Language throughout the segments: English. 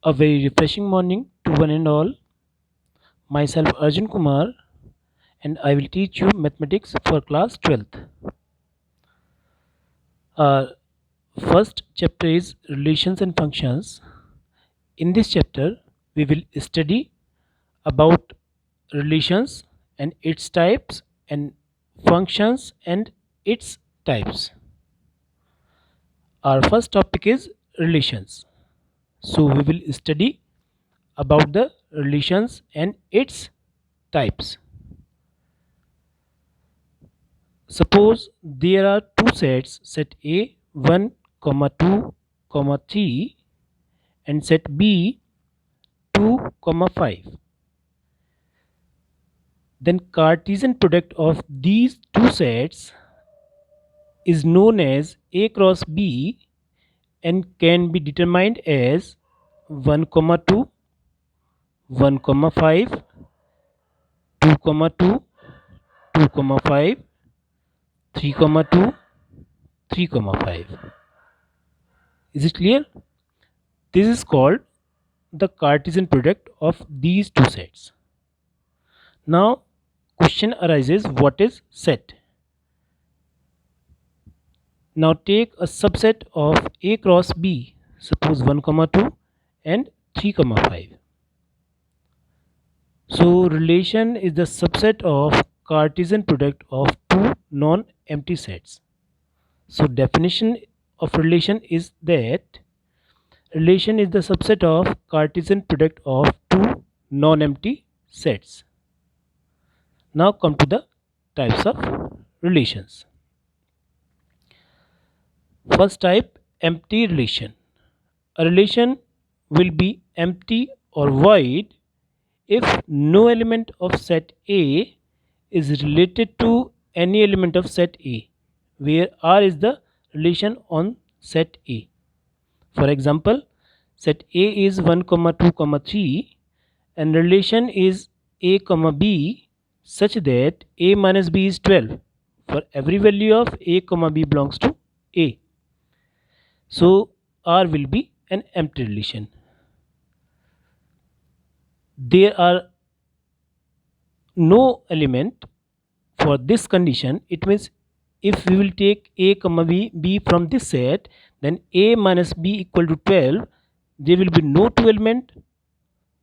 A very refreshing morning to one and all. Myself Arjun Kumar and I will teach you mathematics for class 12th. Our first chapter is relations and functions. In this chapter, we will study about relations and its types and functions and its types. Our first topic is relations. So we will study about the relations and its types. Suppose there are two sets, set A 1, 2, 3 and set B 2, 5. Then Cartesian product of these two sets is known as A cross B and can be determined as 1, 2, 1, 5, 2, 2, 2, 5, 3, 2, 3, 5. Is it clear? This is called the Cartesian product of these two sets. Now question arises, what is set? Now take a subset of A cross B, suppose 1, 2 and 3, 5. So relation is the subset of Cartesian product of two non-empty sets. So definition of relation is that relation is the subset of Cartesian product of two non-empty sets. Now come to the types of relations. First type, empty relation. A relation will be empty or void if no element of set A is related to any element of set A, where R is the relation on set A. For example, set A is 1, 2, 3 and relation is A, B such that A minus B is 12 for every value of A, B belongs to A. So R will be an empty relation. There are no element for this condition. It means if we will take A, B from this set, then A minus B equal to 12, there will be no two element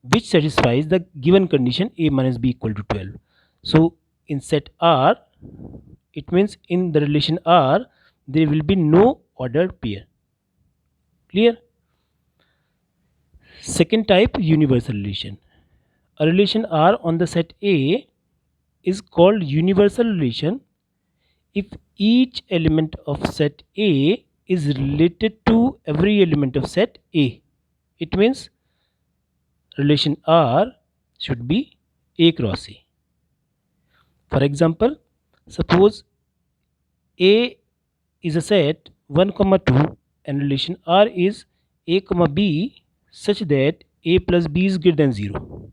which satisfies the given condition A minus B equal to 12. So in set R, it means in the relation R, there will be no ordered pair. Clear? Second type, universal relation. A relation R on the set A is called universal relation if each element of set A is related to every element of set A. It means relation R should be A cross A. For example, suppose A is a set 1, 2 and relation R is A, B such that A plus B is greater than 0.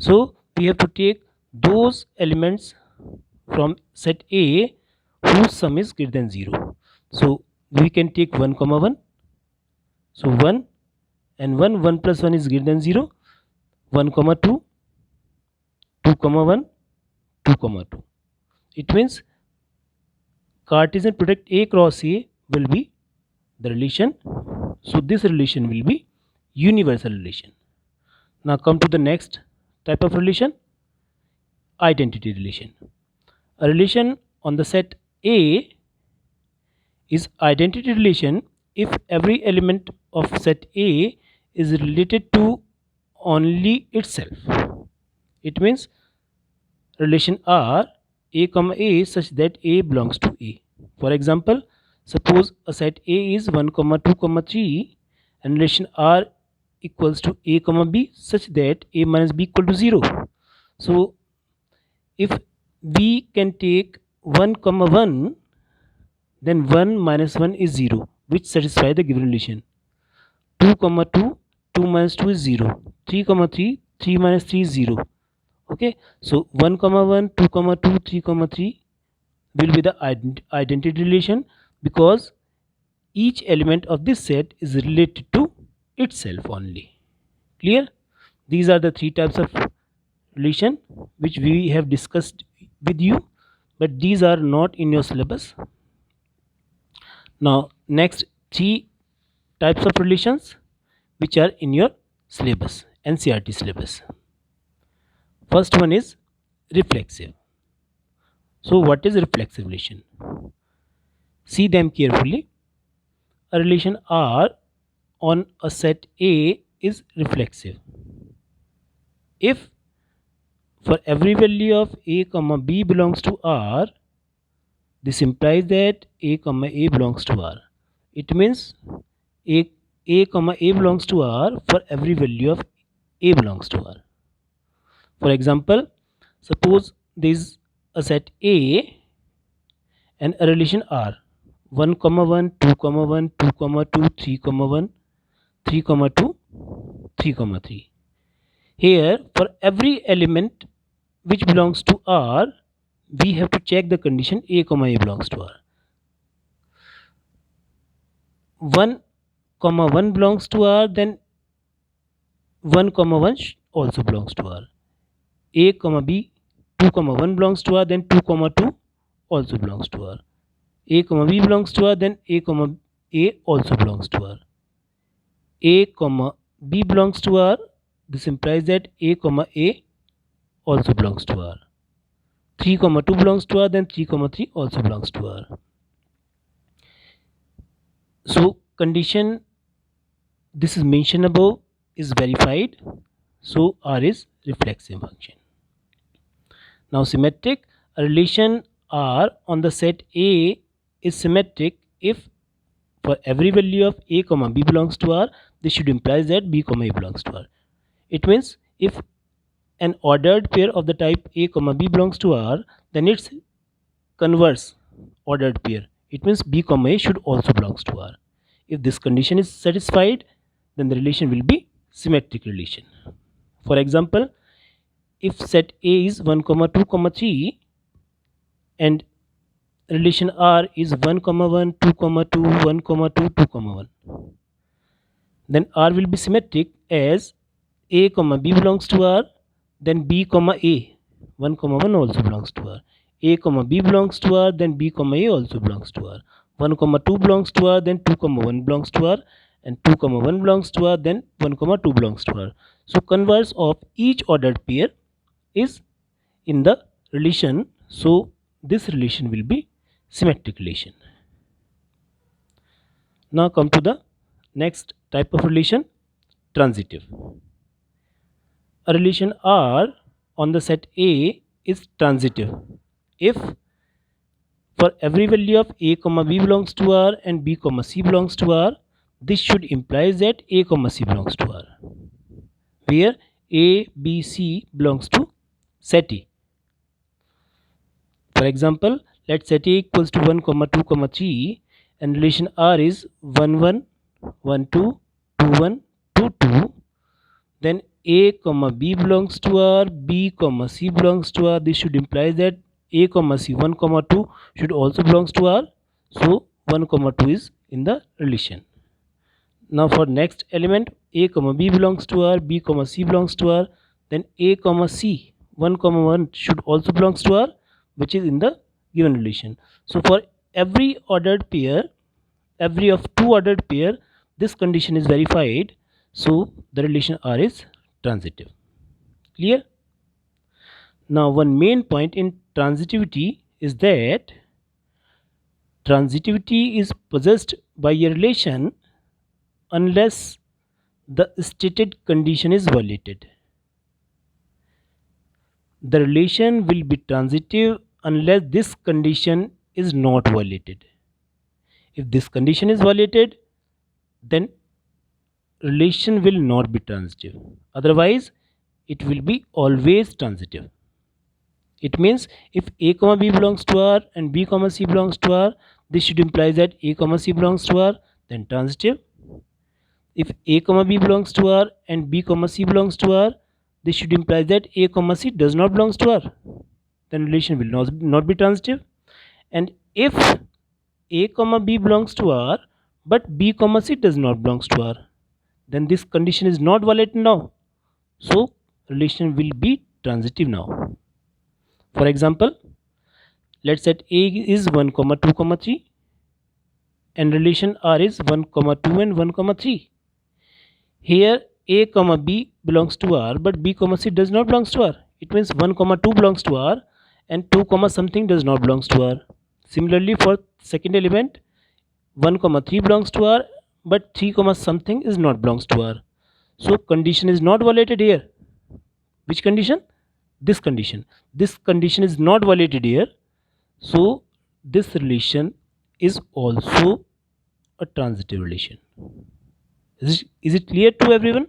So we have to take those elements from set A whose sum is greater than 0. So we can take 1, 1. So 1 and 1 plus 1 is greater than 0. 1, 2, 2, 1, 2, 2. It means Cartesian product A cross A will be the relation. So this relation will be universal relation. Now come to the next type of relation, identity relation. A relation on the set A is identity relation if every element of set A is related to only itself. It means relation R A, such that A belongs to A. For example, suppose a set A is 1, 2, 3 and relation R equals to A, B such that A minus B equal to 0. So if we can take 1, 1, then 1 minus 1 is 0, which satisfies the given relation. 2, 2, 2 minus 2 is 0. 3, 3, 3 minus 3 is 0. Okay, so 1, 1, 2, 2, 3, 3 will be the identity relation because each element of this set is related to itself only. Clear? These are the three types of relation which we have discussed with you, but these are not in your syllabus. Now next three types of relations which are in your syllabus, NCERT syllabus. First one is reflexive. So what is reflexive relation? See them carefully. A relation R on a set A is reflexive if for every value of A comma B belongs to R. This implies that A comma A belongs to R. It means A comma A belongs to R for every value of A belongs to R. For example, suppose there is a set A and a relation R 1 comma 1 2 comma 1 2 comma 2 3 comma 1 3 comma 2 3 comma 3. Here for every element which belongs to R, we have to check the condition A comma A belongs to R. 1 comma 1 belongs to R, then 1 comma 1 also belongs to R. A comma B 2 comma 1 belongs to R, then 2 comma 2 also belongs to R. A comma B belongs to R, then A comma A also belongs to R. A comma B belongs to R. This implies that A comma A also belongs to R. 3 comma 2 belongs to R, then 3 comma 3 also belongs to R. So condition this is mentioned above is verified, so R is reflexive function. Now symmetric, a relation R on the set A is symmetric if for every value of A comma B belongs to R, this should imply that B comma A belongs to R. It means if an ordered pair of the type A comma B belongs to R, then its converse ordered pair, it means B comma A should also belongs to R. If this condition is satisfied, then the relation will be symmetric relation. For example, if set A is 1 comma 2 comma 3 and relation R is 1 comma 1 2 comma 2 1 comma 2 2 comma 1, then R will be symmetric as A comma B belongs to R, then B comma A 1 comma 1 also belongs to R. A comma B belongs to R, then B comma A also belongs to R. 1 comma 2 belongs to R, then 2 comma 1 belongs to R, and 2 comma 1 belongs to R, then 1 comma 2 belongs to R. So converse of each ordered pair is in the relation, so this relation will be symmetric relation. Now come to the next type of relation, transitive. A relation R on the set A is transitive if for every value of A comma B belongs to R and B comma C belongs to R, this should imply that A comma C belongs to R, where A, B, C belongs to set A. For example, let set A equals to 1 comma 2 comma 3 and relation R is 1 1 1 2 2 1 2 2, then A comma B belongs to R, B comma C belongs to R. This should imply that A comma C 1 comma 2 should also belongs to R, so 1 comma 2 is in the relation. Now for next element, A comma B belongs to R, B comma C belongs to R, then A comma C 1 comma 1 should also belongs to R, which is in the given relation. So for every ordered pair, every of two ordered pair, this condition is verified, so the relation R is transitive. Clear? Now one main point in transitivity is that transitivity is possessed by a relation unless the stated condition is violated. The relation will be transitive unless this condition is not violated. If this condition is violated, then relation will not be transitive. Otherwise, it will be always transitive. It means if A comma B belongs to R and B comma C belongs to R, this should imply that A comma C belongs to R, then transitive. If A comma B belongs to R and B comma C belongs to R, this should imply that A comma C does not belongs to R, then relation will not be transitive. And if A comma B belongs to R but B comma C does not belongs to R, then this condition is not valid now. So relation will be transitive now. For example, let's set A is 1 comma 2 comma 3 and relation R is 1 comma 2 and 1 comma 3. Here A comma B belongs to R, but B comma C does not belongs to R. It means 1 comma 2 belongs to R and 2 comma something does not belongs to R. Similarly, for second element, 1 comma 3 belongs to R, but 3 comma something is not belongs to R. So condition is not violated here. Which condition? This condition. This condition is not violated here. So this relation is also a transitive relation. Is it clear to everyone?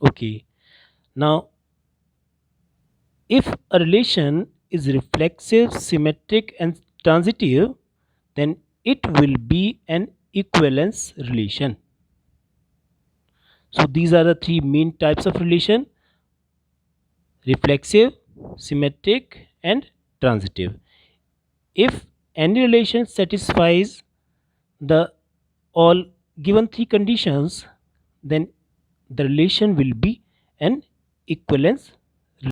Okay. Now, if a relation is reflexive, symmetric and transitive, then it will be an equivalence relation. So these are the three main types of relation: reflexive, symmetric and transitive. If any relation satisfies the all given three conditions, then the relation will be an equivalence